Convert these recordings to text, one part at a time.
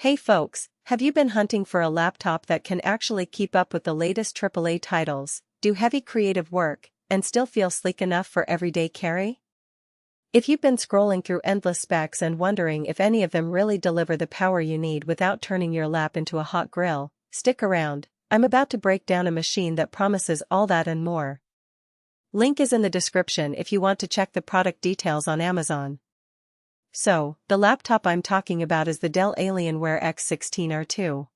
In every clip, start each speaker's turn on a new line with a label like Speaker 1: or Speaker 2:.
Speaker 1: Hey folks, have you been hunting for a laptop that can actually keep up with the latest AAA titles, do heavy creative work, and still feel sleek enough for everyday carry? If you've been scrolling through endless specs and wondering if any of them really deliver the power you need without turning your lap into a hot grill, stick around. I'm about to break down a machine that promises all that and more. Link is in the description if you want to check the product details on Amazon. So, the laptop I'm talking about is the Dell Alienware X16 R2.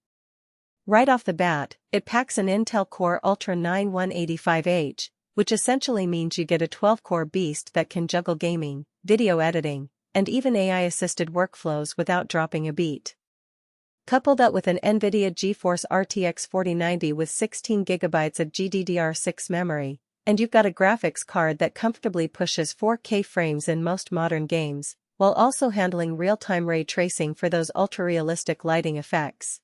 Speaker 1: Right off the bat, it packs an Intel Core Ultra 9 185H, which essentially means you get a 12-core beast that can juggle gaming, video editing, and even AI-assisted workflows without dropping a beat. Couple that with an NVIDIA Geforce RTX 4090 with 16GB of GDDR6 memory, and you've got a graphics card that comfortably pushes 4K frames in most modern games, while also handling real-time ray tracing for those ultra-realistic lighting effects.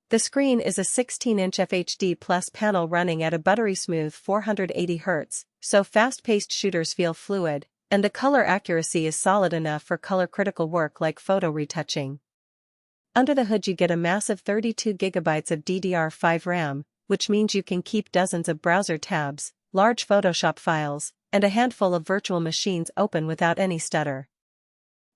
Speaker 1: The screen is a 16-inch FHD Plus panel running at a buttery-smooth 480Hz, so fast-paced shooters feel fluid, and the color accuracy is solid enough for color-critical work like photo retouching. Under the hood you get a massive 32GB of DDR5 RAM, which means you can keep dozens of browser tabs, large Photoshop files, and a handful of virtual machines open without any stutter.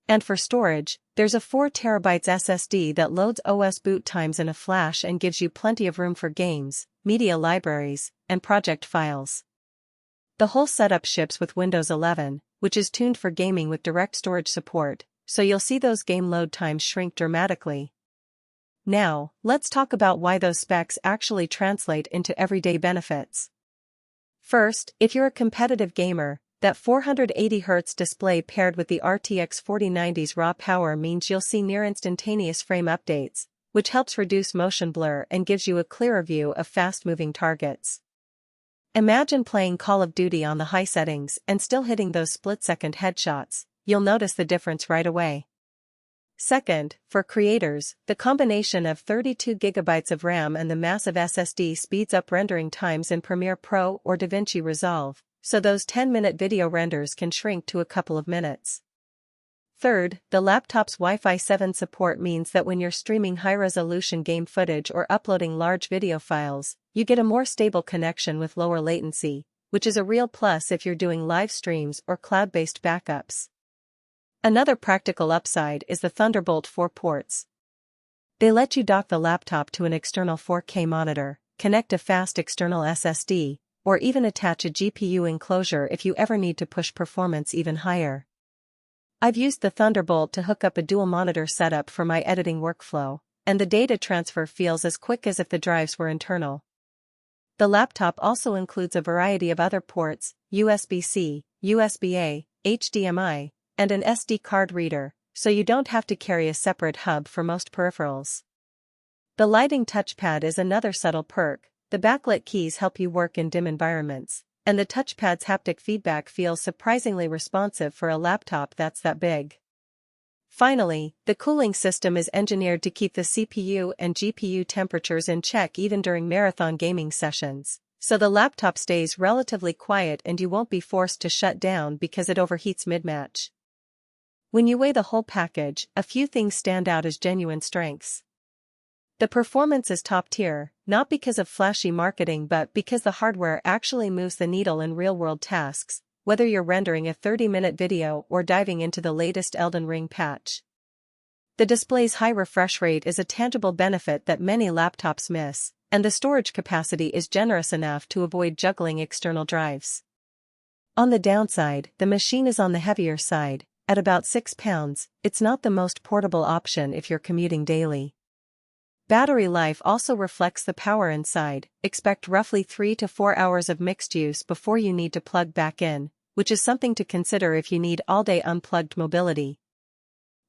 Speaker 1: And for storage, there's a 4TB SSD that loads OS boot times in a flash and gives you plenty of room for games, media libraries, and project files. The whole setup ships with Windows 11, which is tuned for gaming with direct storage support, so you'll see those game load times shrink dramatically. Now, let's talk about why those specs actually translate into everyday benefits. First, if you're a competitive gamer, that 480Hz display paired with the RTX 4090's raw power means you'll see near-instantaneous frame updates, which helps reduce motion blur and gives you a clearer view of fast-moving targets. Imagine playing Call of Duty on the high settings and still hitting those split-second headshots. You'll notice the difference right away. Second, for creators, the combination of 32GB of RAM and the massive SSD speeds up rendering times in Premiere Pro or DaVinci Resolve, so those 10-minute video renders can shrink to a couple of minutes. Third, the laptop's Wi-Fi 7 support means that when you're streaming high-resolution game footage or uploading large video files, you get a more stable connection with lower latency, which is a real plus if you're doing live streams or cloud-based backups. Another practical upside is the Thunderbolt 4 ports. They let you dock the laptop to an external 4K monitor, connect a fast external SSD, or even attach a GPU enclosure if you ever need to push performance even higher. I've used the Thunderbolt to hook up a dual monitor setup for my editing workflow, and the data transfer feels as quick as if the drives were internal. The laptop also includes a variety of other ports, USB-C, USB-A, HDMI, and an SD card reader, so you don't have to carry a separate hub for most peripherals. The lighting touchpad is another subtle perk. The backlit keys help you work in dim environments, and the touchpad's haptic feedback feels surprisingly responsive for a laptop that's that big. Finally, the cooling system is engineered to keep the CPU and GPU temperatures in check even during marathon gaming sessions, so the laptop stays relatively quiet and you won't be forced to shut down because it overheats mid-match. When you weigh the whole package, a few things stand out as genuine strengths. The performance is top tier, not because of flashy marketing but because the hardware actually moves the needle in real-world tasks, whether you're rendering a 30-minute video or diving into the latest Elden Ring patch. The display's high refresh rate is a tangible benefit that many laptops miss, and the storage capacity is generous enough to avoid juggling external drives. On the downside, the machine is on the heavier side. At about 6 pounds, it's not the most portable option if you're commuting daily. Battery life also reflects the power inside. Expect roughly 3 to 4 hours of mixed use before you need to plug back in, which is something to consider if you need all-day unplugged mobility.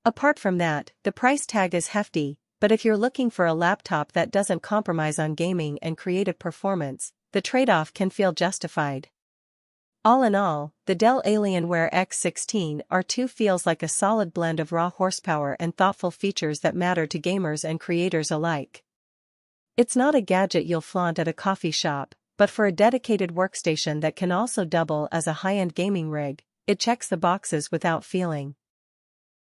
Speaker 1: Apart from that, the price tag is hefty, but if you're looking for a laptop that doesn't compromise on gaming and creative performance, the trade-off can feel justified. All in all, the Dell Alienware X16 R2 feels like a solid blend of raw horsepower and thoughtful features that matter to gamers and creators alike. It's not a gadget you'll flaunt at a coffee shop, but for a dedicated workstation that can also double as a high-end gaming rig, it checks the boxes without feeling